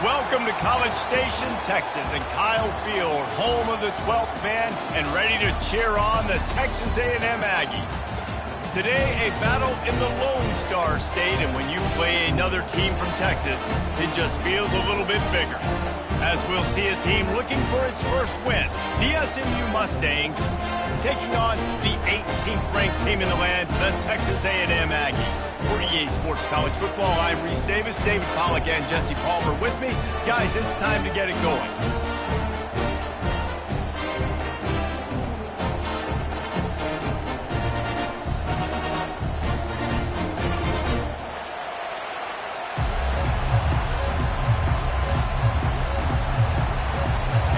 Welcome to College Station, Texas, and Kyle Field, home of the 12th man, and ready to cheer on the Texas A&M Aggies. Today, a battle in the Lone Star State, and when you play another team from Texas, it just feels a little bit bigger. As we'll see a team looking for its first win, the SMU Mustangs, taking on the 18th ranked team in the land, the Texas A&M Aggies. For EA Sports College Football, I'm Reese Davis, David Pollack, and Jesse Palmer with me. Guys, it's time to get it going.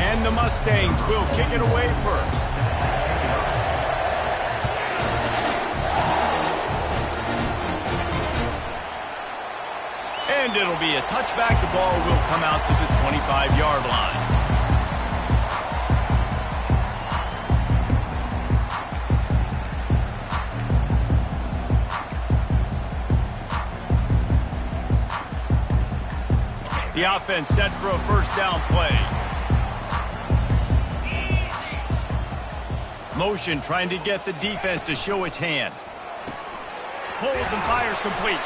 And the Mustangs will kick it away first. And it'll be a touchback. The ball will come out to the 25-yard line. The offense set for a first down play. Motion trying to get the defense to show its hand. Pulls and fires complete.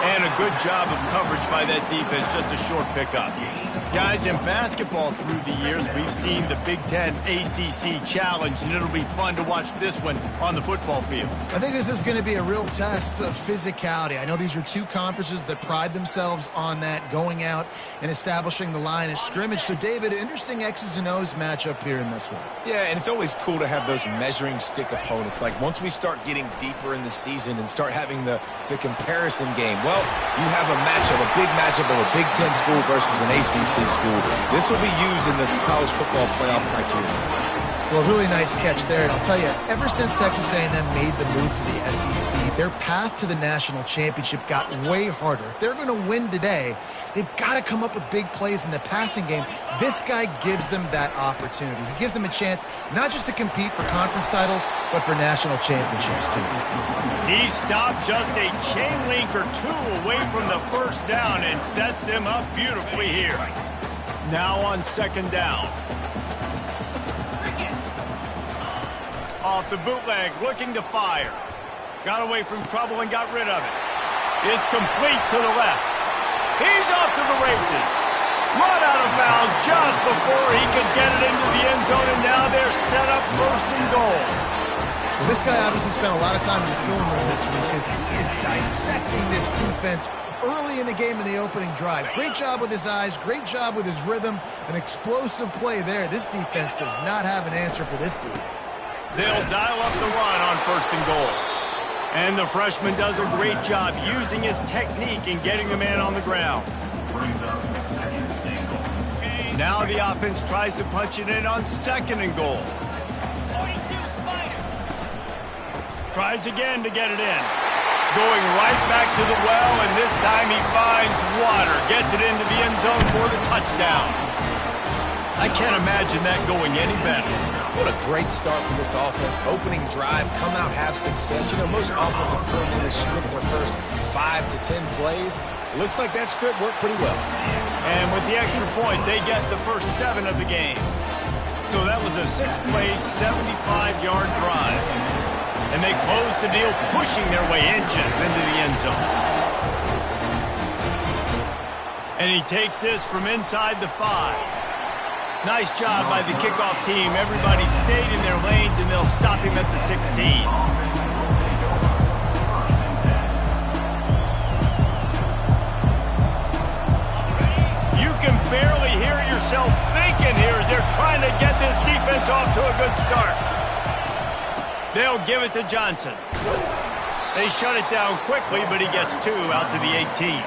And a good job of coverage by that defense, just a short pickup. Guys, in basketball through the years, we've seen the Big Ten ACC Challenge, and it'll be fun to watch this one on the football field. I think this is going to be a real test of physicality. I know these are two conferences that pride themselves on that, going out and establishing the line of scrimmage. So, David, interesting X's and O's matchup here in this one. Yeah, and it's always cool to have those measuring stick opponents. Like, once we start getting deeper in the season and start having the comparison game, well, you have a matchup, a big matchup of a Big Ten school versus an ACC school. This will be used in the college football playoff criteria. Well, really nice catch there. And I'll tell you, ever since Texas A&M made the move to the SEC, their path to the national championship got way harder. If they're going to win today, they've got to come up with big plays in the passing game. This guy gives them that opportunity. He gives them a chance not just to compete for conference titles, but for national championships, too. He stopped just a chain link or two away from the first down and sets them up beautifully here. Now on second down. Off the bootleg, looking to fire. Got away from trouble and got rid of it. It's complete to the left. He's off to the races. Run out of bounds just before he could get it into the end zone, and now they're set up first and goal. Well, this guy obviously spent a lot of time in the film room this week because he is dissecting this defense early in the game in the opening drive. Great job with his eyes, great job with his rhythm, an explosive play there. This defense does not have an answer for this team. They'll dial up the run on first and goal. And the freshman does a great job using his technique and getting the man on the ground. Now the offense tries to punch it in on second and goal. Tries again to get it in. Going right back to the well, and this time he finds water. Gets it into the end zone for the touchdown. I can't imagine that going any better. What a great start for this offense. Opening drive, come out, have success. You know, most offensive coordinators script their first 5 to 10 plays. Looks like that script worked pretty well. And with the extra point, they get the first 7 of the game. So that was a 6-play, 75-yard drive. And they close the deal, pushing their way inches into the end zone. And he takes this from inside the 5. Nice job by the kickoff team. Everybody stayed in their lanes, and they'll stop him at the 16. You can barely hear yourself thinking here as they're trying to get this defense off to a good start. They'll give it to Johnson. They shut it down quickly, but he gets 2 out to the 18.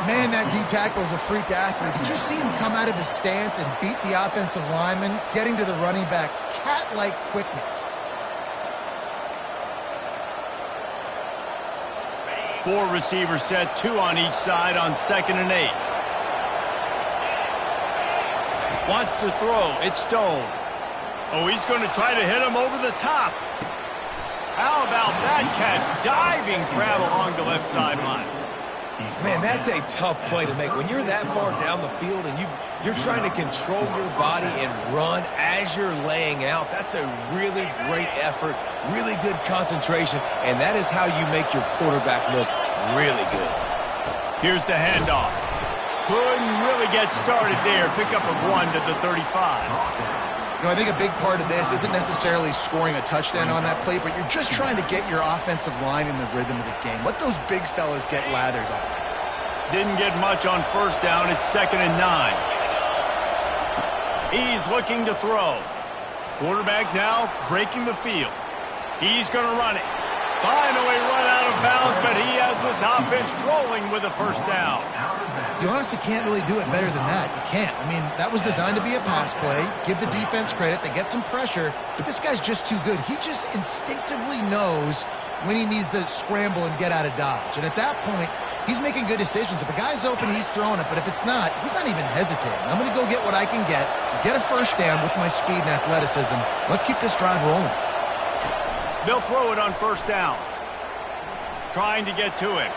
Man, that D-tackle is a freak athlete. Did you see him come out of his stance and beat the offensive lineman, getting to the running back? Cat-like quickness. 4 receivers set, 2 on each side on second and 8. Wants to throw. It's Stone. Oh, he's going to try to hit him over the top. How about that catch? Diving grab along the left sideline. Man, that's a tough play to make. When you're that far down the field and you're trying to control your body and run as you're laying out, that's a really great effort, really good concentration, and that is how you make your quarterback look really good. Here's the handoff. Couldn't really get started there. Pickup of 1 to the 35. You know, I think a big part of this isn't necessarily scoring a touchdown on that play, but you're just trying to get your offensive line in the rhythm of the game. Let those big fellas get lathered up. Didn't get much on first down. It's 2nd and 9. He's looking to throw. Quarterback now breaking the field. He's going to run it. Finally run out of bounds, but he has this offense rolling with a first down. You honestly can't really do it better than that. You can't. I mean, that was designed to be a pass play. Give the defense credit. They get some pressure, but this guy's just too good. He just instinctively knows when he needs to scramble and get out of dodge. And at that point, he's making good decisions. If a guy's open, he's throwing it, but if it's not, he's not even hesitating. I'm going to go get what I can get a first down with my speed and athleticism. Let's keep this drive rolling. They'll throw it on first down. Trying to get to it.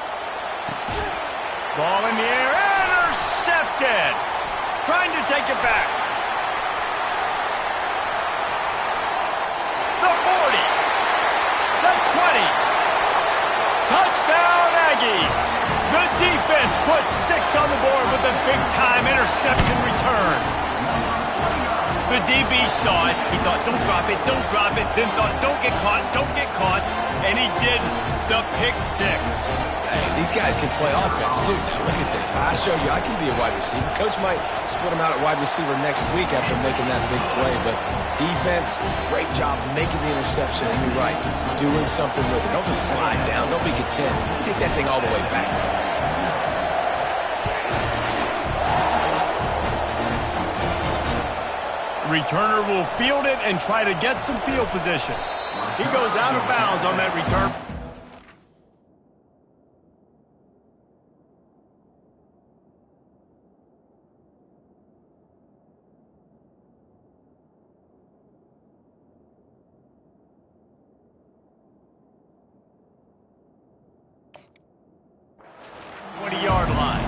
Ball in the air, intercepted. Trying to take it back. The 40. The 20. Touchdown Aggies. The defense puts 6 on the board with a big-time interception return. The DB saw it. He thought, don't drop it, don't drop it. Then thought, don't get caught. And he didn't. The pick 6. Hey, these guys can play offense, too. Now, look at this. I show you I can be a wide receiver. Coach might split him out at wide receiver next week after making that big play. But defense, great job making the interception. And you're right, doing something with it. Don't just slide down. Don't be content. Take that thing all the way back. Returner will field it and try to get some field position. He goes out of bounds on that return. Yard line.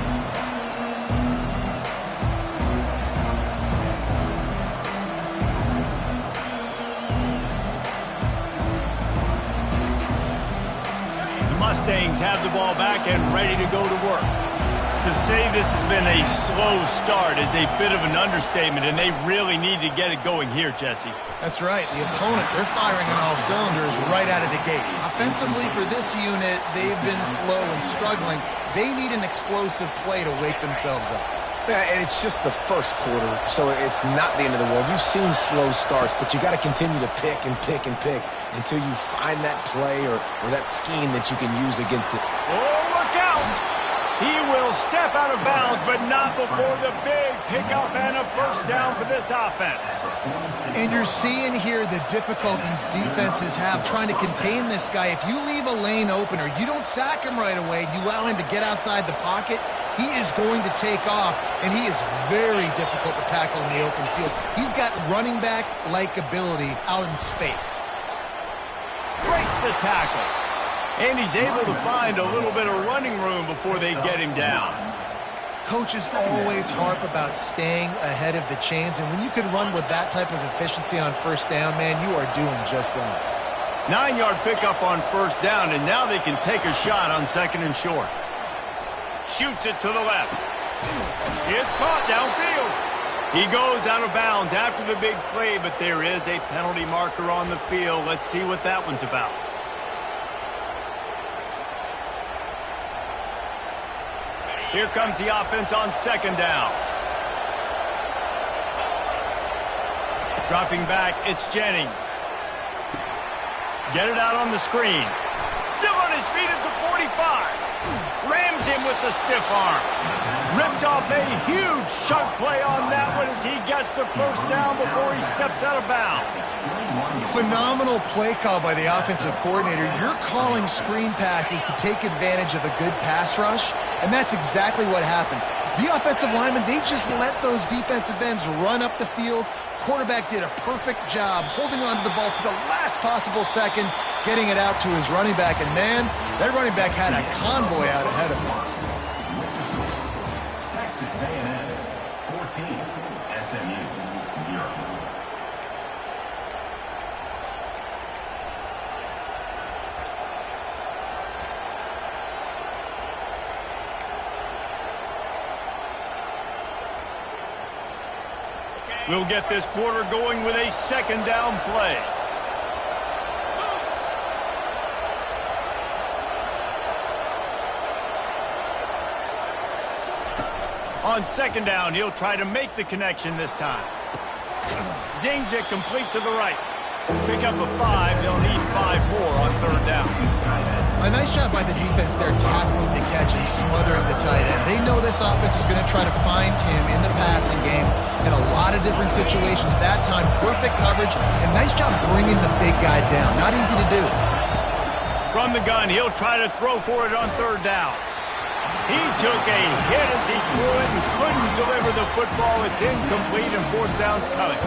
The Mustangs have the ball back and ready to go to work. To say this has been a slow start is a bit of an understatement, and they really need to get it going here, Jesse. That's right. The opponent, they're firing on all cylinders right out of the gate. Offensively, for this unit, they've been slow and struggling. They need an explosive play to wake themselves up. Yeah, and it's just the first quarter, so it's not the end of the world. You've seen slow starts, but you got to continue to pick and pick and pick until you find that play or that scheme that you can use against it. Oh, look out! He will step out of bounds, but not before the big pickup and a first down for this offense. And you're seeing here the difficulties defenses have trying to contain this guy. If you leave a lane open or you don't sack him right away, you allow him to get outside the pocket, he is going to take off, and he is very difficult to tackle in the open field. He's got running back-like ability out in space. Breaks the tackle. And he's able to find a little bit of running room before they get him down. Coaches always harp about staying ahead of the chains, and when you can run with that type of efficiency on first down, man, you are doing just that. 9-yard pickup on first down, and now they can take a shot on 2nd and short. Shoots it to the left. It's caught downfield. He goes out of bounds after the big play, but there is a penalty marker on the field. Let's see what that one's about. Here comes the offense on 2nd down. Dropping back, it's Jennings. Get it out on the screen. Still on his feet at the 45. Rams him with the stiff arm. Ripped off a huge chunk play on that one as he gets the first down before he steps out of bounds. Phenomenal play call by the offensive coordinator. You're calling screen passes to take advantage of a good pass rush, and that's exactly what happened. The offensive linemen, they just let those defensive ends run up the field. Quarterback did a perfect job holding on to the ball to the last possible second, getting it out to his running back. And, man, that running back had a convoy out ahead of him. We'll get this quarter going with a second down play. On second down, he'll try to make the connection this time. Zings it complete to the right. Pick up a 5. They'll need 5 more on third down. A nice job by the defense there tackling the catch and smothering the tight end. They know this offense is going to try to find him in the passing game in a lot of different situations. That time, perfect coverage, and nice job bringing the big guy down. Not easy to do. From the gun, he'll try to throw for it on third down. He took a hit as he threw it and couldn't deliver the football. It's incomplete and fourth down's coming.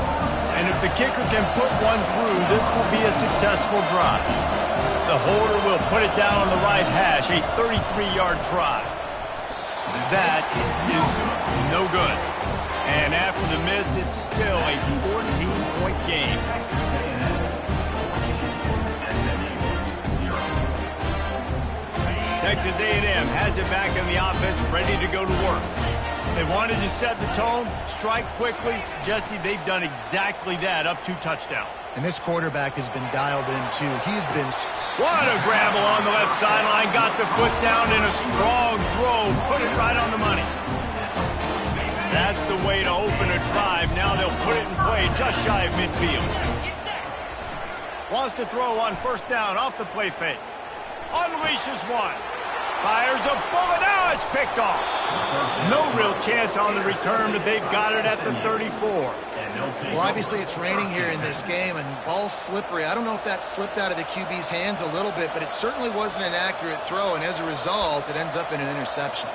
And if the kicker can put one through, this will be a successful drive. The holder will put it down on the right hash, a 33-yard try. That is no good. And after the miss, it's still a 14-point game. Texas A&M has it back in the offense, ready to go to work. They wanted to set the tone, strike quickly. Jesse, they've done exactly that, up 2 touchdowns. And this quarterback has been dialed in, too. He's been... What a grab along the left sideline. Got the foot down in a strong throw. Put it right on the money. That's the way to open a drive. Now they'll put it in play just shy of midfield. Wants to throw on first down off the play fake. Unleashes one. Fires a bullet. Now it's picked off. No real chance on the return, but they've got it at the 34. Well, obviously it's raining here in this game, and ball's slippery. I don't know if that slipped out of the QB's hands a little bit, but it certainly wasn't an accurate throw, and as a result, it ends up in an interception.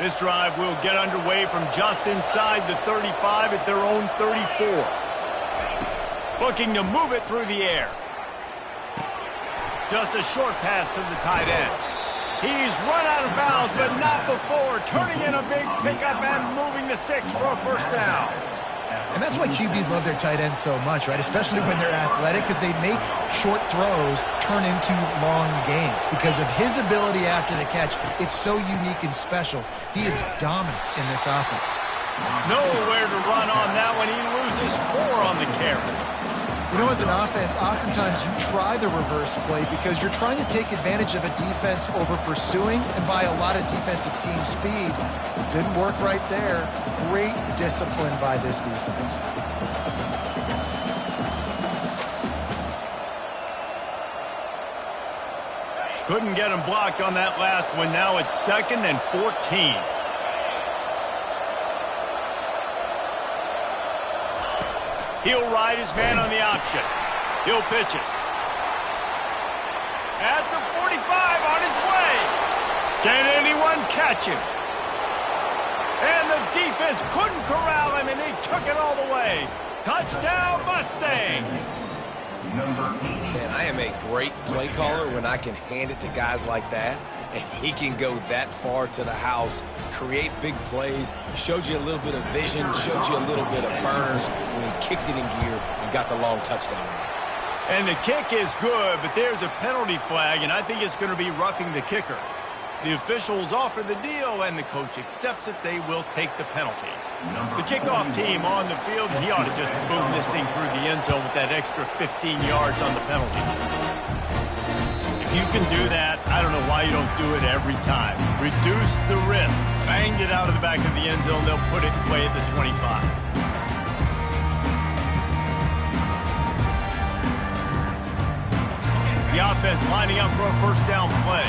This drive will get underway from just inside the 35 at their own 34. Looking to move it through the air. Just a short pass to the tight end. He's run out of bounds, but not before. Turning in a big pickup and moving the sticks for a first down. And that's why QBs love their tight ends so much, right? Especially when they're athletic, because they make short throws turn into long gains. Because of his ability after the catch, it's so unique and special. He is dominant in this offense. Nowhere to run on that one. He loses 4 on the carry. You know, as an offense, oftentimes you try the reverse play because you're trying to take advantage of a defense over pursuing and by a lot of defensive team speed. It didn't work right there. Great discipline by this defense. Couldn't get him blocked on that last one. Now it's 2nd and 14. He'll ride his man on the option. He'll pitch it. At the 45, on his way. Can anyone catch him? And the defense couldn't corral him, and they took it all the way. Touchdown, Mustangs. Man, I am a great play caller when I can hand it to guys like that, and he can go that far to the house, create big plays, showed you a little bit of vision, showed you a little bit of burners when he kicked it in gear and got the long touchdown. And the kick is good, but there's a penalty flag, and I think it's going to be roughing the kicker. The officials offer the deal, and the coach accepts it. They will take the penalty. The kickoff team on the field, he ought to just boom this thing through the end zone with that extra 15 yards on the penalty. If you can do that, I don't know why you don't do it every time. Reduce the risk. Bang it out of the back of the end zone. They'll put it in play at the 25. The offense lining up for a first down play.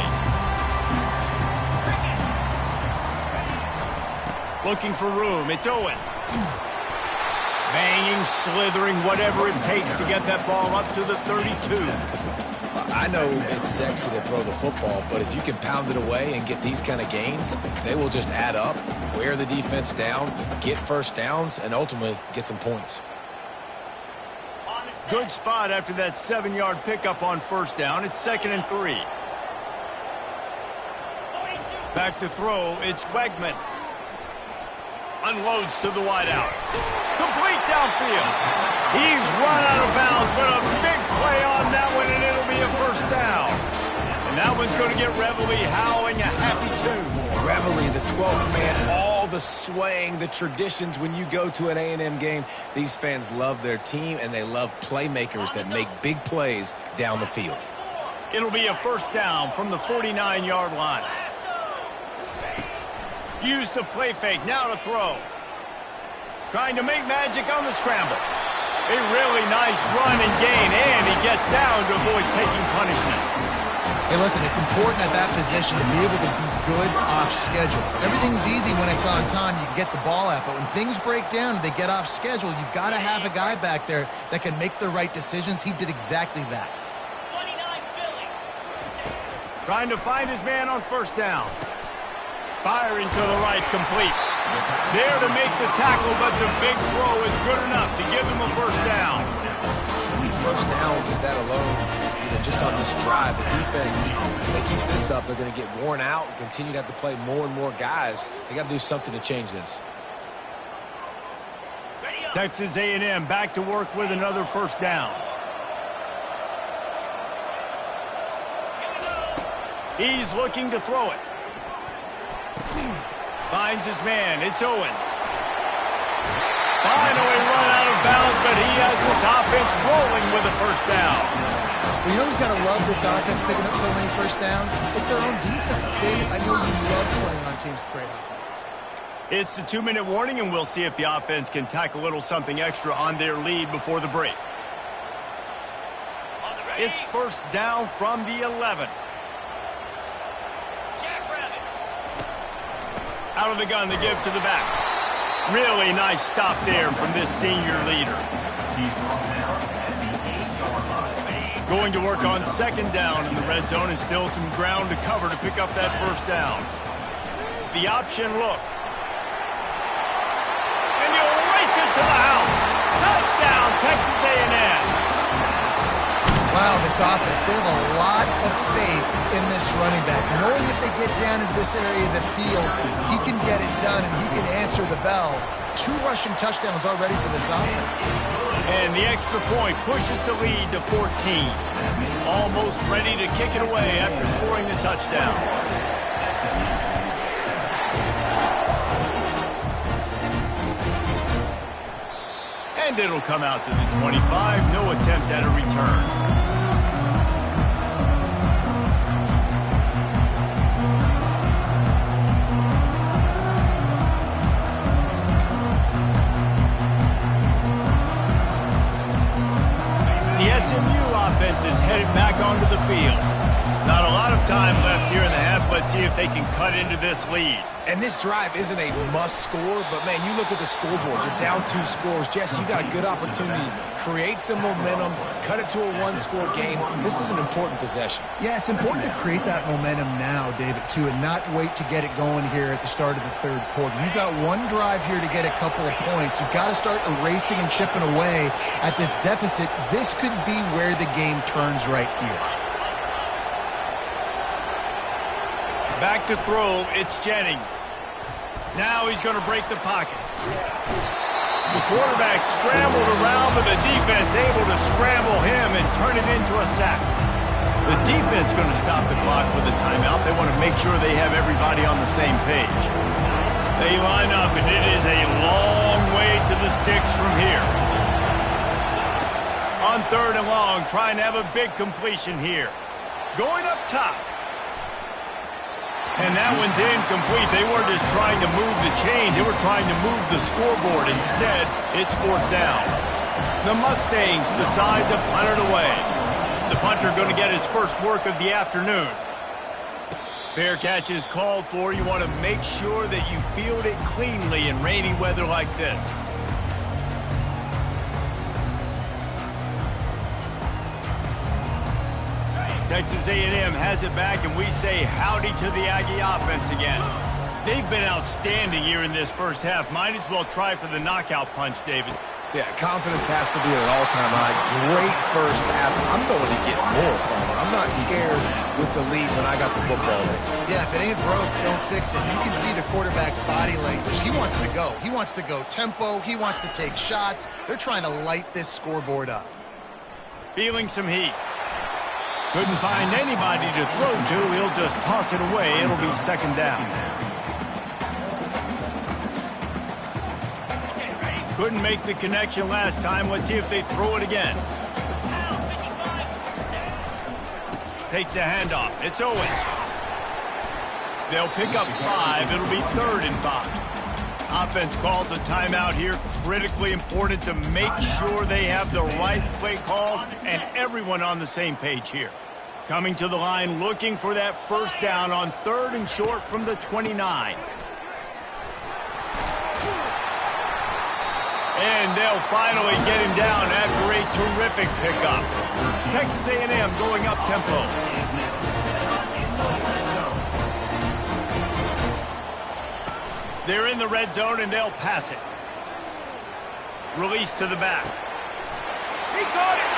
Looking for room. It's Owens. Banging, slithering, whatever it takes to get that ball up to the 32. I know it's sexy to throw the football, but if you can pound it away and get these kind of gains, they will just add up, wear the defense down, get first downs, and ultimately get some points. Good spot after that 7-yard pickup on first down. It's 2nd and 3. Back to throw. It's Wegman. Unloads to the wideout. Complete downfield. He's run out of bounds, but a big play on that one, and it'll be a first down. And that one's going to get Reveille howling a happy tune. Reveille, the 12th man the swaying, the traditions when you go to an A&M game. These fans love their team, and they love playmakers that make big plays down the field. It'll be a first down from the 49-yard line. Use the play fake, now to throw. Trying to make magic on the scramble. A really nice run and gain, and he gets down to avoid taking punishment. Hey, listen, it's important at that position to be able to be good off schedule. Everything's easy when it's on time. You can get the ball out, but when things break down and they get off schedule, you've got to have a guy back there that can make the right decisions. He did exactly that. Trying to find his man on first down. Firing to the right, complete. There to make the tackle, but the big throw is good enough to give them a first down. First downs is that alone. Just on this drive, the defense, if they keep this up, they're going to get worn out and continue to have to play more and more guys. They got to do something to change this. Texas A&M back to work with another first down. He's looking to throw it. Finds his man. It's Owens. Finally run out of bounds, but he has this offense rolling with a first down. Well, you know who's got to love this offense picking up so many first downs? It's their own defense. Dave, I know you love playing on teams with great offenses. It's the 2-minute warning, and we'll see if the offense can tack a little something extra on their lead before the break. It's first down from the 11. Out of the gun to give to the back. Really nice stop there from this senior leader. Going to work on second down in the red zone, and still some ground to cover to pick up that first down. The option look. And he'll race it to the house. Touchdown, Texas A&M. Wow, this offense, they have a lot of faith in this running back. Knowing if they get down into this area of the field, he can get it done and he can answer the bell. 2 rushing touchdowns already for this offense. And the extra point pushes the lead to 14. Almost ready to kick it away after scoring the touchdown. And it'll come out to the 25. No attempt at a return. The SMU offense is headed back onto the field. Not a lot of time left here in the half. Let's see if they can cut into this lead. And this drive isn't a must score, but, man, you look at the scoreboard. You're down 2 scores. Jesse, you got a good opportunity. Create some momentum. Cut it to a 1-score game. This is an important possession. Yeah, it's important to create that momentum now, David, too, and not wait to get it going here at the start of the third quarter. You've got one drive here to get a couple of points. You've got to start erasing and chipping away at this deficit. This could be where the game turns right here. Back to throw, it's Jennings. Now he's going to break the pocket. The quarterback scrambled around, but the defense able to scramble him and turn it into a sack. The defense going to stop the clock with a timeout. They want to make sure they have everybody on the same page. They line up, and it is a long way to the sticks from here. On third and long, trying to have a big completion here. Going up top. And that one's incomplete. They weren't just trying to move the chains. They were trying to move the scoreboard. Instead, it's fourth down. The Mustangs decide to punt it away. The punter going to get his first work of the afternoon. Fair catch is called for. You want to make sure that you field it cleanly in rainy weather like this. Texas A&M has it back, and we say howdy to the Aggie offense again. They've been outstanding here in this first half. Might as well try for the knockout punch, David. Yeah, confidence has to be at an all-time high. Great first half. I'm going to get more, Palmer. I'm not scared with the lead when I got the football in. Yeah, if it ain't broke, don't fix it. You can see the quarterback's body language. He wants to go. He wants to go tempo. He wants to take shots. They're trying to light this scoreboard up. Feeling some heat. Couldn't find anybody to throw to. He'll just toss it away. It'll be second down. Couldn't make the connection last time. Let's see if they throw it again. Takes the handoff. It's Owens. They'll pick up 5. It'll be 3rd and 5. Offense calls a timeout here. Critically important to make sure they have the right play call and everyone on the same page here. Coming to the line looking for that first down on 3rd and short from the 29. And they'll finally get him down after a terrific pickup. Texas A&M going up tempo. They're in the red zone, and they'll pass it. Release to the back. He caught it.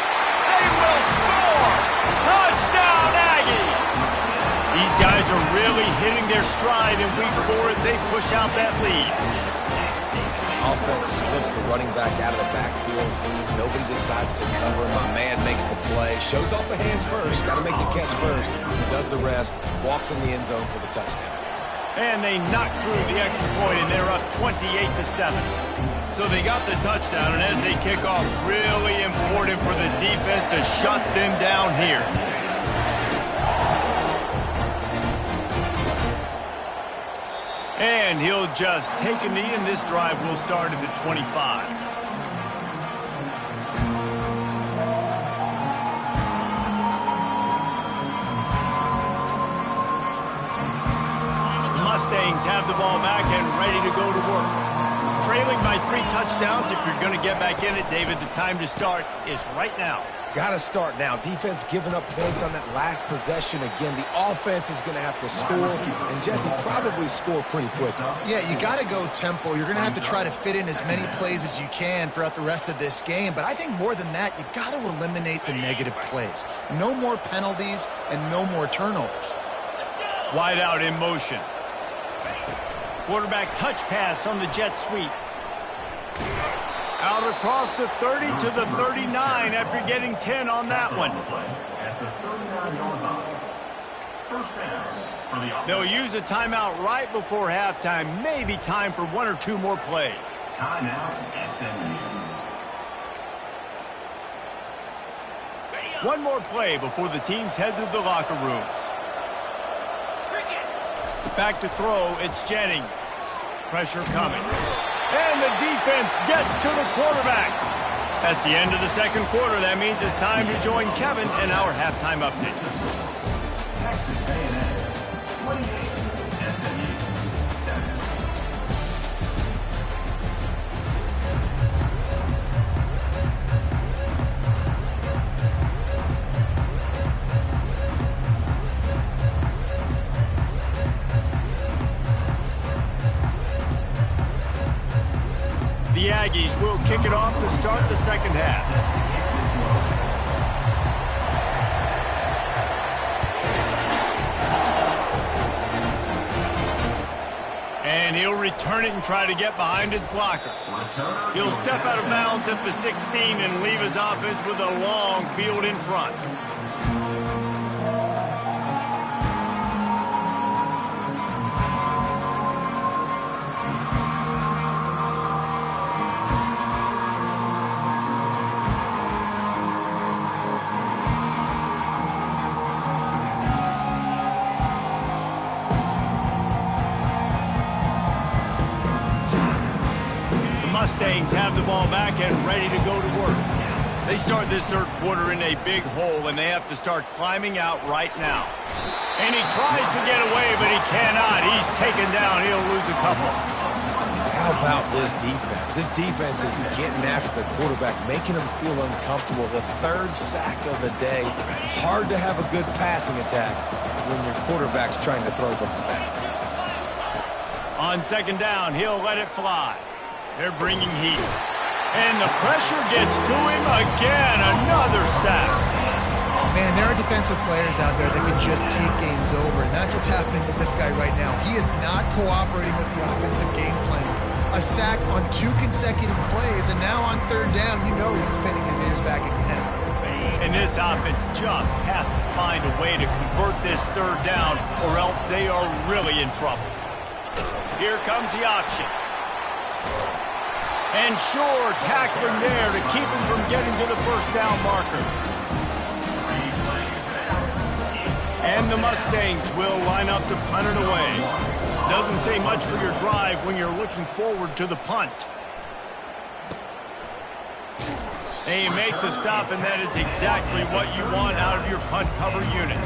They will score. Touchdown, Aggie. These guys are really hitting their stride in week 4 as they push out that lead. Offense slips the running back out of the backfield. Nobody decides to cover. My man makes the play. Shows off the hands first. Got to make the catch first. Does the rest. Walks in the end zone for the touchdown. And they knock through the extra point, and they're up 28-7. So they got the touchdown, and as they kick off, really important for the defense to shut them down here. And he'll just take a knee, and this drive will start at the 25. Mustangs have the ball back and ready to go to work. Trailing by 3 touchdowns. If you're going to get back in it, David, the time to start is right now. Got to start now. Defense giving up points on that last possession. Again, the offense is going to have to score, and Jesse probably score pretty quick. Yeah, you got to go tempo. You're going to have to try to fit in as many plays as you can throughout the rest of this game. But I think more than that, you got to eliminate the negative plays. No more penalties and no more turnovers. Wide out in motion. Quarterback touch pass on the jet sweep. Out across the 30 to the 39 after getting 10 on that one. They'll use a timeout right before halftime. Maybe time for 1 or 2 more plays. Timeout, SMU. One more play before the teams head to the locker rooms. Back to throw, it's Jennings. Pressure coming. And the defense gets to the quarterback. That's the end of the second quarter. That means it's time to join Kevin in our halftime update. Texas A&M, 28, SMU, 7. The Aggies will kick it off to start the second half. And he'll return it and try to get behind his blockers. He'll step out of bounds at the 16 and leave his offense with a long field in front. Mustangs have the ball back and ready to go to work. They start this third quarter in a big hole, and they have to start climbing out right now. And he tries to get away, but he cannot. He's taken down. He'll lose a couple. How about this defense? This defense is getting after the quarterback, making him feel uncomfortable. The 3rd sack of the day. Hard to have a good passing attack when your quarterback's trying to throw from the back. On second down, he'll let it fly. They're bringing heat. And the pressure gets to him again. Another sack. Man, there are defensive players out there that can just take games over, and that's what's happening with this guy right now. He is not cooperating with the offensive game plan. A sack on 2 consecutive plays, and now on third down, you know he's pinning his ears back again. And this offense just has to find a way to convert this third down, or else they are really in trouble. Here comes the option. And sure, tackling there to keep him from getting to the first down marker. And the Mustangs will line up to punt it away. Doesn't say much for your drive when you're looking forward to the punt. They make the stop, and that is exactly what you want out of your punt cover unit.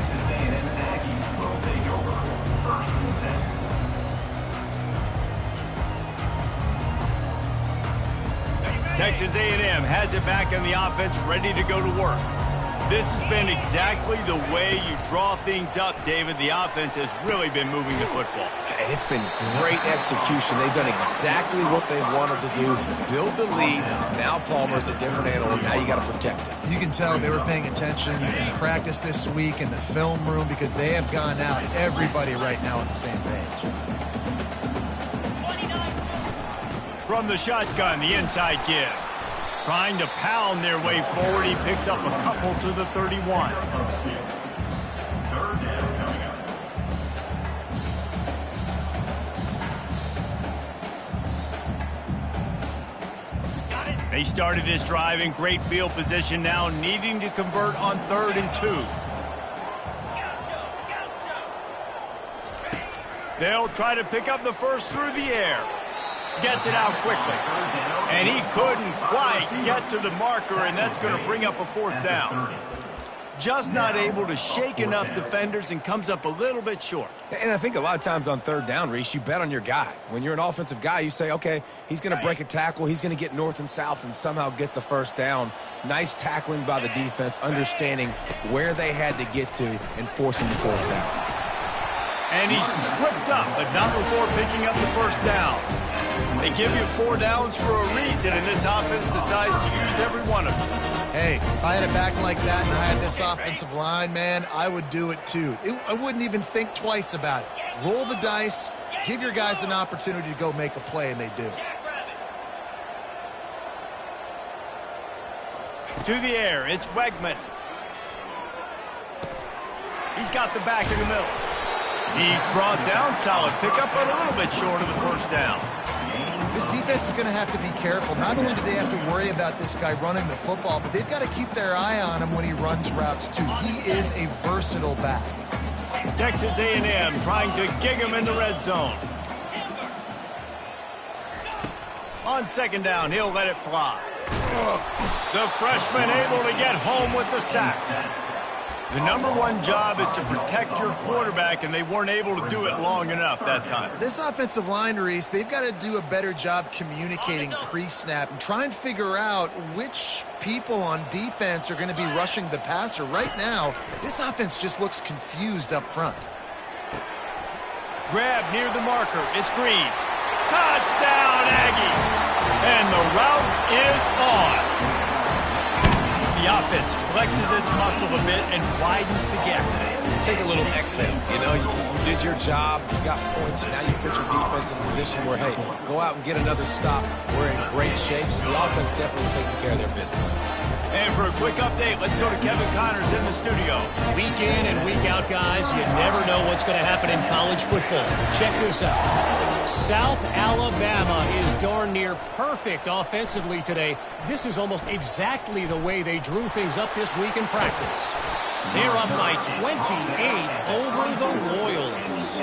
Texas A&M has it back in the offense, ready to go to work. This has been exactly the way you draw things up, David. The offense has really been moving the football. And it's been great execution. They've done exactly what they've wanted to do. Build the lead. Now Palmer's a different animal. Now you got to protect it. You can tell they were paying attention in practice this week in the film room because they have gone out. Everybody right now on the same page. From the shotgun, the inside give. Trying to pound their way forward. He picks up a couple to the 31. They started this drive in great field position, now needing to convert on 3rd and 2. They'll try to pick up the first through the air. Gets it out quickly. And he couldn't quite get to the marker, and that's going to bring up a 4th down. Just not able to shake enough defenders and comes up a little bit short. And I think a lot of times on 3rd down, Reese, you bet on your guy. When you're an offensive guy, you say, okay, he's going to break a tackle, he's going to get north and south and somehow get the 1st down. Nice tackling by the defense, understanding where they had to get to and forcing the 4th down. And he's tripped up, but not before picking up the 1st down. They give you 4 downs for a reason, and this offense decides to use every one of them. Hey, if I had a back like that and I had this offensive line, man, I would do it too. I wouldn't even think twice about it. Roll the dice, give your guys an opportunity to go make a play, and they do. To the air, it's Wegman. He's got the back in the middle. He's brought down, solid pickup, but a little bit short of the 1st down. This defense is going to have to be careful. Not only do they have to worry about this guy running the football, but they've got to keep their eye on him when he runs routes too. He is a versatile back. Texas A&M trying to gig him in the red zone. On 2nd down, he'll let it fly. The freshman able to get home with the sack. The #1 job is to protect your quarterback, and they weren't able to do it long enough that time. This offensive line, Reese, they've got to do a better job communicating pre-snap and try and figure out which people on defense are going to be rushing the passer. Right now, this offense just looks confused up front. Grab near the marker. It's Green. Touchdown, Aggie! And the route is on. The offense flexes its muscle a bit and widens the gap. Take a little exhale. You know, you did your job, you got points, now you put your defense in a position where, hey, go out and get another stop. We're in great shape, so the offense definitely taking care of their business. And for a quick update, let's go to Kevin Connors in the studio. Week in and week out, guys, you never know what's going to happen in college football. Check this out. South Alabama is darn near perfect offensively today. This is almost exactly the way they drew things up this week in practice. They're up by 28 over the Royals.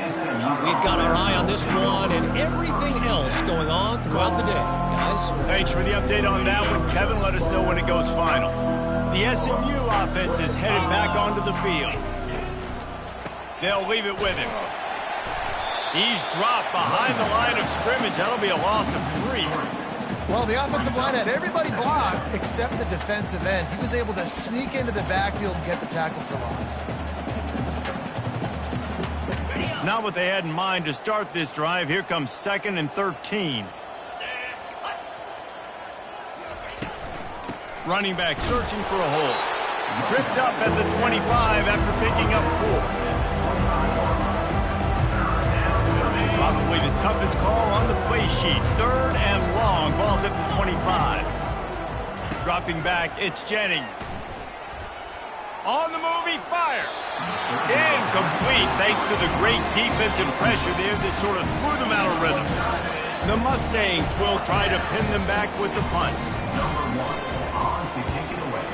We've got our eye on this one and everything else going on throughout the day, guys. Thanks for the update on that one. Kevin, let us know when it goes final. The SMU offense is headed back onto the field. They'll leave it with him. He's dropped behind the line of scrimmage. That'll be a loss of 3. Well, the offensive line had everybody blocked except the defensive end. He was able to sneak into the backfield and get the tackle for loss. Not what they had in mind to start this drive. Here comes 2nd and 13. Running back searching for a hole. Tripped up at the 25 after picking up 4. Probably the toughest call on the play sheet. 3rd and long. Ball's at the 25. Dropping back, it's Jennings. On the move, he fires. Incomplete, thanks to the great defensive pressure there that sort of threw them out of rhythm. The Mustangs will try to pin them back with the punt. Number 1 on to kick it away.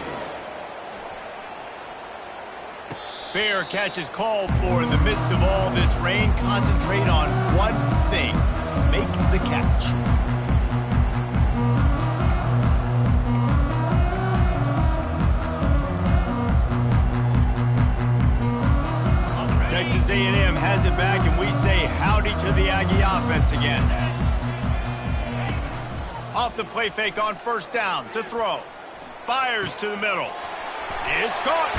Fair catch is called for in the midst of all this rain. Concentrate on one thing. Make the catch. Texas A&M has it back, and we say howdy to the Aggie offense again. Off the play fake on first down to throw. Fires to the middle. It's caught.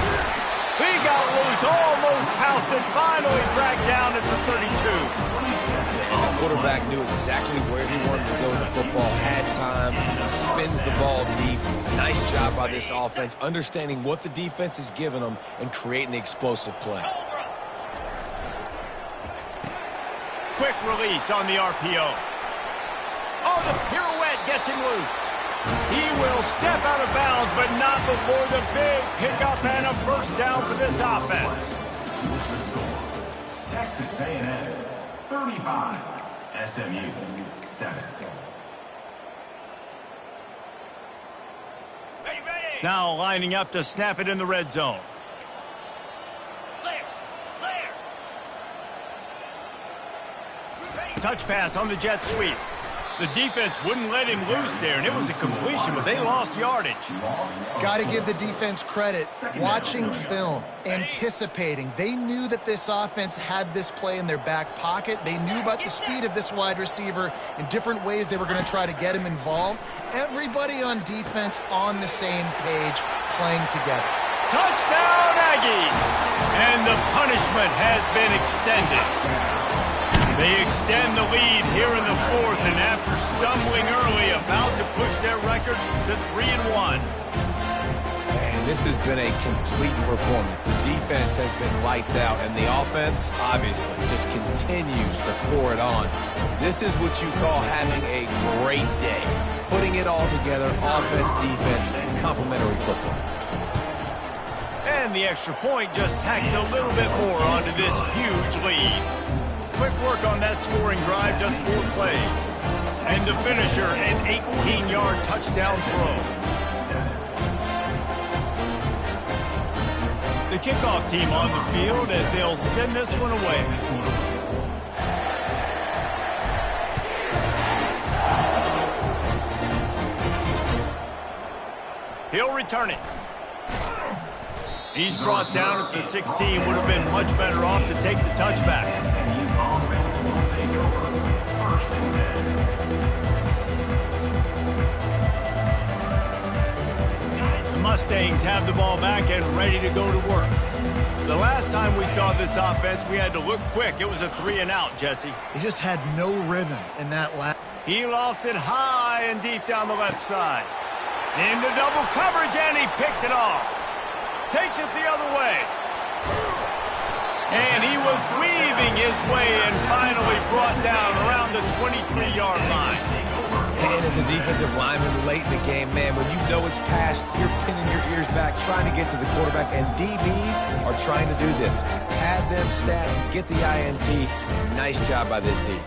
He got loose, almost housed it, finally dragged down at the 32. And the quarterback knew exactly where he wanted to go with the football, had time, spins the ball deep. Nice job by this offense, understanding what the defense is giving them and creating the explosive play. Quick release on the RPO. Oh, the pirouette gets him loose. He will step out of bounds, but not before the big pickup and a first down for this offense. Texas A&M 35, SMU 7. Now lining up to snap it in the red zone. Touch pass on the jet sweep. The defense wouldn't let him loose there, and it was a completion, but they lost yardage. Got to give the defense credit. Watching film, anticipating. They knew that this offense had this play in their back pocket. They knew about the speed of this wide receiver and different ways they were going to try to get him involved. Everybody on defense on the same page, playing together. Touchdown, Aggies! And the punishment has been extended. They extend the lead here in the fourth, and after stumbling early, about to push their record to 3-1. Man, this has been a complete performance. The defense has been lights out, and the offense, obviously, just continues to pour it on. This is what you call having a great day. Putting it all together, offense, defense, complementary football. And the extra point just tacks a little bit more onto this huge lead. Quick work on that scoring drive, just 4 plays. And the finisher, an 18-yard touchdown throw. The kickoff team on the field as they'll send this one away. He'll return it. He's brought down at the 16. Would have been much better off to take the touchback. The Mustangs have the ball back and ready to go to work. The last time we saw this offense, we had to look quick. It was a 3-and-out, Jesse. He just had no rhythm in that last. He lost it high and deep down the left side. Into double coverage, and he picked it off. Takes it the other way. And he was weaving his way and finally brought down around the 23-yard line. And as a defensive lineman late in the game, man, when you know it's past, you're pinning your ears back, trying to get to the quarterback, and DBs are trying to do this. Pad them stats, get the INT. Nice job by this D.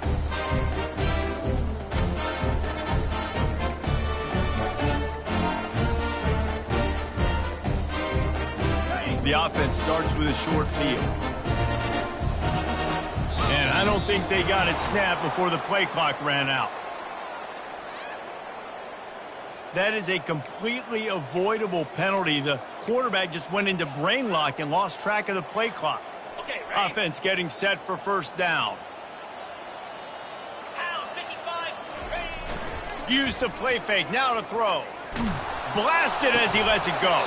The offense starts with a short field. And I don't think they got it snapped before the play clock ran out. That is a completely avoidable penalty. The quarterback just went into brain lock and lost track of the play clock. Okay, right. Offense getting set for first down. Use the play fake, now to throw. Blasted as he lets it go.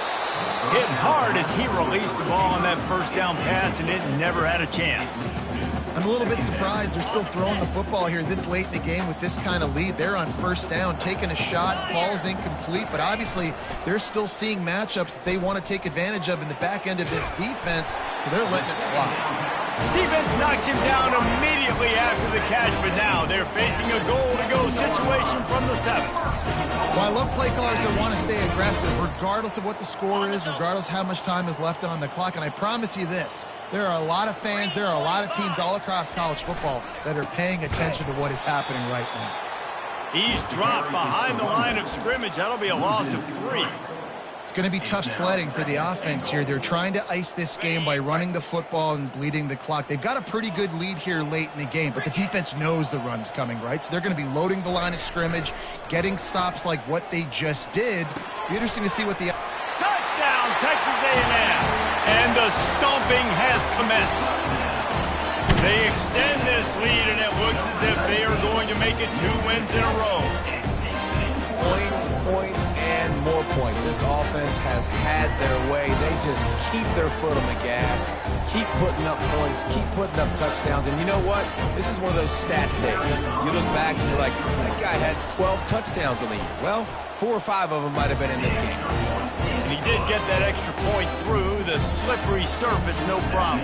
Hit hard as he released the ball on that first down pass, and it never had a chance. I'm a little bit surprised they're still throwing the football here this late in the game with this kind of lead. They're on first down, taking a shot, falls incomplete, but obviously they're still seeing matchups that they want to take advantage of in the back end of this defense, so they're letting it fly. Defense knocks him down immediately after the catch, but now they're facing a goal-to-go situation from the 7. Well, I love play callers that want to stay aggressive, regardless of what the score is, regardless of how much time is left on the clock, and I promise you this. There are a lot of fans, there are a lot of teams all across college football that are paying attention to what is happening right now. He's dropped behind the line of scrimmage. That'll be a loss of 3. It's going to be tough sledding for the offense here. They're trying to ice this game by running the football and bleeding the clock. They've got a pretty good lead here late in the game, but the defense knows the run's coming, right? So they're going to be loading the line of scrimmage, getting stops like what they just did. Be interesting to see what the... Touchdown, Texas A&M! And the stomping has commenced. They extend this lead, and it looks as if they are going to make it 2 wins in a row. Points, and more points. This offense has had their way. They just keep their foot on the gas, keep putting up points, keep putting up touchdowns. And you know what? This is one of those stats days. You look back and you're like, that guy had 12 touchdowns in the year. Well, 4 or 5 of them might have been in this game. And he did get that extra point through the slippery surface, no problem.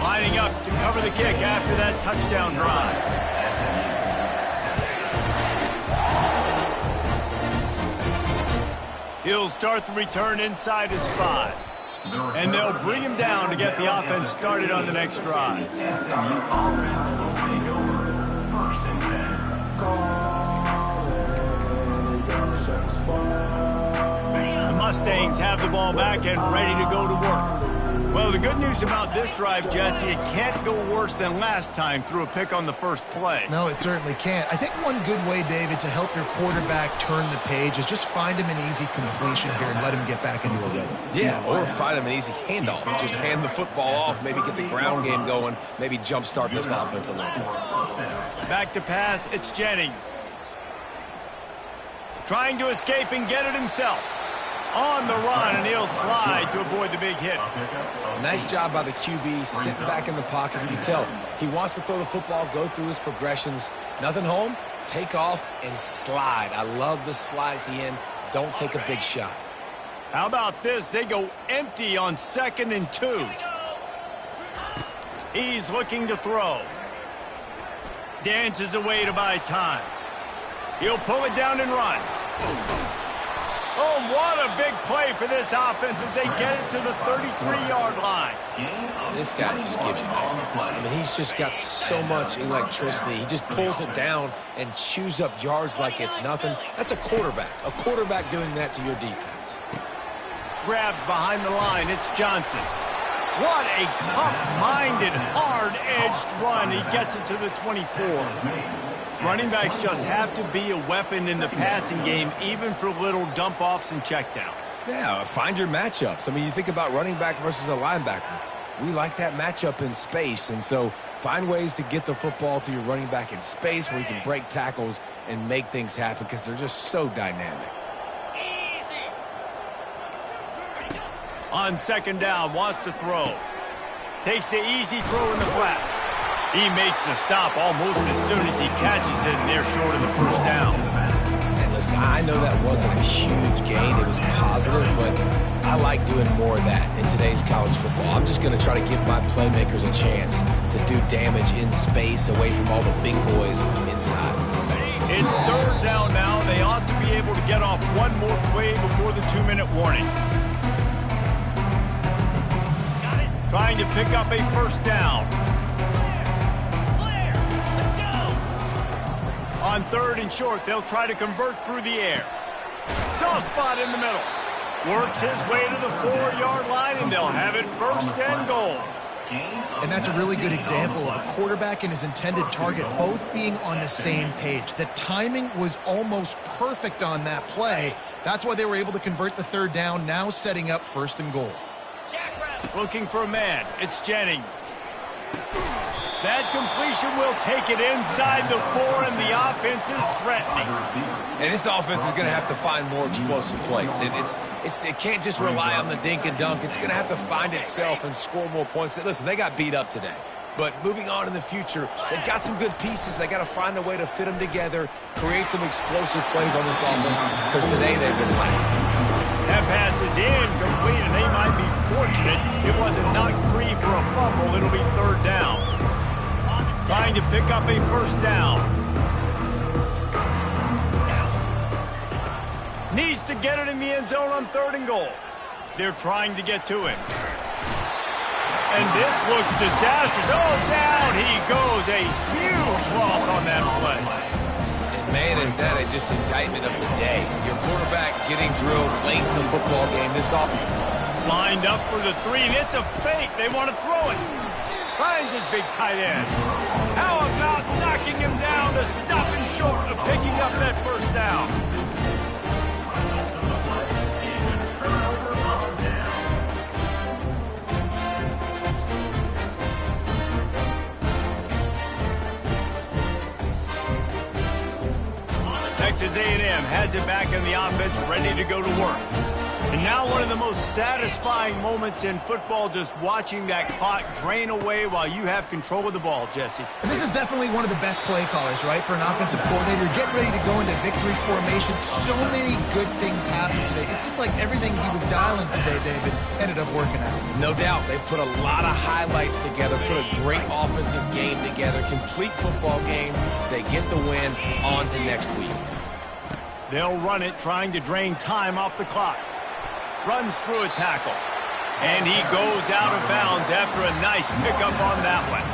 Lining up to cover the kick after that touchdown drive. He'll start the return inside his 5. And they'll bring him down to get the offense started on the next drive. SMU offense will take over 1st and 10. The Mustangs have the ball back and ready to go to work. Well, the good news about this drive, Jesse, it can't go worse than last time through a pick on the first play. No, it certainly can't. I think one good way, David, to help your quarterback turn the page is just find him an easy completion here and let him get back into a rhythm. Yeah, or find him an easy handoff. Just hand the football off, maybe get the ground game going, maybe jumpstart this offense a little bit. Back to pass, it's Jennings. Trying to escape and get it himself. On the run, and he'll slide to avoid the big hit. Nice job by the QB, sitting back in the pocket. You can tell he wants to throw the football, go through his progressions. Nothing home, take off, and slide. I love the slide at the end. Don't take a big shot. How about this? They go empty on 2nd and 2. He's looking to throw. Dances away to buy time. He'll pull it down and run. Oh, what a big play for this offense as they get it to the 33-yard line. This guy just gives you nightmares. I mean, he's just got so much electricity. He just pulls it down and chews up yards like it's nothing. That's a quarterback. A quarterback doing that to your defense. Grabbed behind the line. It's Johnson. What a tough-minded, hard-edged run. He gets it to the 24. Running backs just have to be a weapon in the passing game, even for little dump-offs and checkdowns. Yeah, find your matchups. I mean, you think about running back versus a linebacker. We like that matchup in space, and so find ways to get the football to your running back in space where you can break tackles and make things happen because they're just so dynamic. On 2nd down, wants to throw. Takes the easy throw in the flat. He makes the stop almost as soon as he catches it, and they're short of the 1st down. And listen, I know that wasn't a huge gain. It was positive, but I like doing more of that in today's college football. I'm just going to try to give my playmakers a chance to do damage in space away from all the big boys inside. It's 3rd down now. They ought to be able to get off one more play before the 2-minute warning. Trying to pick up a 1st down. On 3rd and short, they'll try to convert through the air. Soft spot in the middle. Works his way to the 4-yard line, and they'll have it 1st and goal. And that's a really good example of a quarterback and his intended target both being on the same page. The timing was almost perfect on that play. That's why they were able to convert the 3rd down, now setting up 1st and goal. Looking for a man. It's Jennings. That completion will take it inside the 4, and the offense is threatening. And this offense is going to have to find more explosive plays. It can't just rely on the dink and dunk. It's going to have to find itself and score more points. Listen, they got beat up today. But moving on in the future, they've got some good pieces. They got to find a way to fit them together, create some explosive plays on this offense, because today they've been lacking. That pass is incomplete, and they might be fortunate it wasn't knocked free for a fumble. It'll be 3rd down. Trying to pick up a 1st down. Needs to get it in the end zone on 3rd and goal. They're trying to get to it. And this looks disastrous. Oh, down he goes. A huge loss on that play. And man, is that just indictment of the day. Your quarterback getting drilled late in the football game this offense. Lined up for the 3, and it's a fake. They want to throw it. Finds his big tight end. How about knocking him down to stop him short of picking up that first down? Texas A&M has it back in the offense, ready to go to work. And now one of the most satisfying moments in football, just watching that clock drain away while you have control of the ball, Jesse. And this is definitely one of the best play callers, right, for an offensive coordinator. Get ready to go into victory formation. So many good things happened today. It seemed like everything he was dialing today, David, ended up working out. No doubt. They put a lot of highlights together, put a great offensive game together, complete football game. They get the win. On to next week. They'll run it, trying to drain time off the clock. Runs through a tackle. And he goes out of bounds after a nice pickup on that one.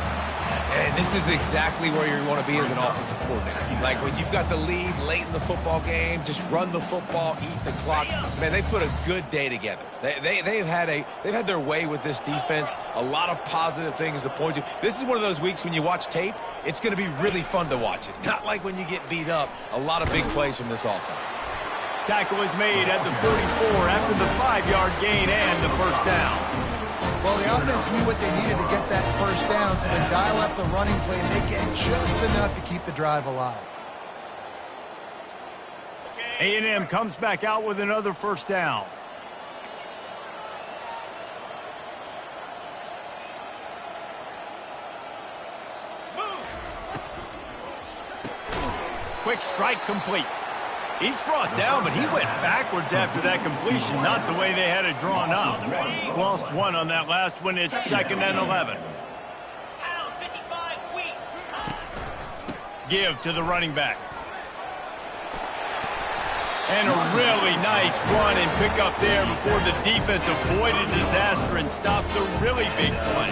And this is exactly where you want to be as an offensive coordinator. Like when you've got the lead late in the football game, just run the football, eat the clock. Man, they put a good day together. They've had their way with this defense. A lot of positive things to point to. This is one of those weeks when you watch tape, it's going to be really fun to watch it. Not like when you get beat up. A lot of big plays from this offense. Tackle is made at the 44 after the 5-yard gain and the first down. Well, the offense knew what they needed to get that first down, so they dial up the running play and make it just enough to keep the drive alive. A&M comes back out with another first down. Quick strike complete. He's brought down, but he went backwards after that completion, not the way they had it drawn up. Lost one on that last one. It's 2nd and 11. Give to the running back. And a really nice run and pick up there before the defense avoided disaster and stopped the really big play.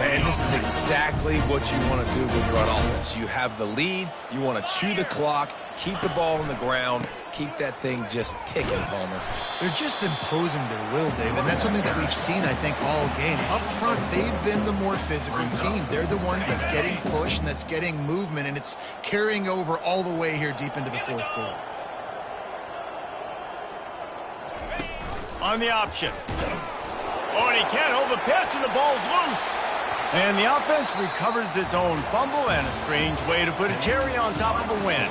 Man, this is exactly what you want to do when you're on offense. You have the lead. You want to chew the clock, keep the ball on the ground, keep that thing just ticking, Palmer. They're just imposing their will, Dave, and that's something that we've seen, I think, all game. Up front, they've been the more physical team. They're the ones that's getting pushed and that's getting movement, and it's carrying over all the way here deep into the fourth quarter. On the option. Oh, and he can't hold the pitch, and the ball's loose. And the offense recovers its own fumble, and a strange way to put a cherry on top of a win.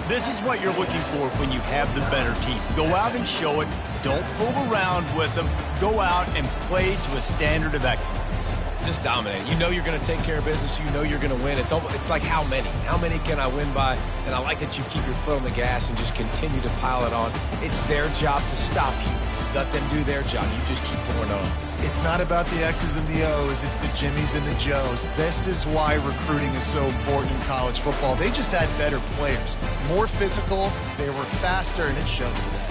This is what you're looking for when you have the better team. Go out and show it. Don't fool around with them. Go out and play to a standard of excellence. Just dominate. You know you're going to take care of business. You know you're going to win. It's like how many? How many can I win by? And I like that you keep your foot on the gas and just continue to pile it on. It's their job to stop you. Let them do their job. You just keep pouring on. It's not about the X's and the O's. It's the Jimmies and the Joes. This is why recruiting is so important in college football. They just had better players. More physical. They were faster, and it showed today.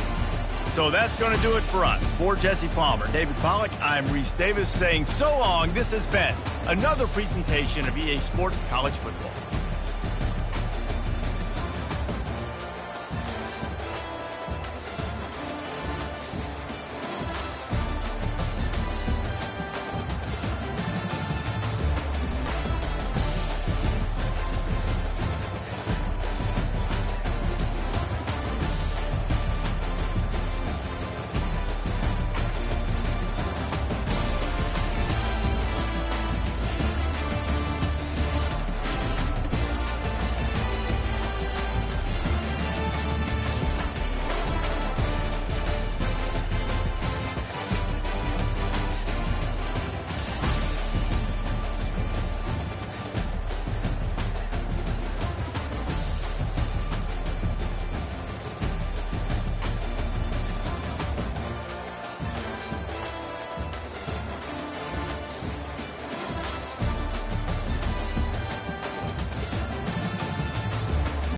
So that's going to do it for us. For Jesse Palmer, David Pollack, I'm Reese Davis saying so long. This has been another presentation of EA Sports College Football.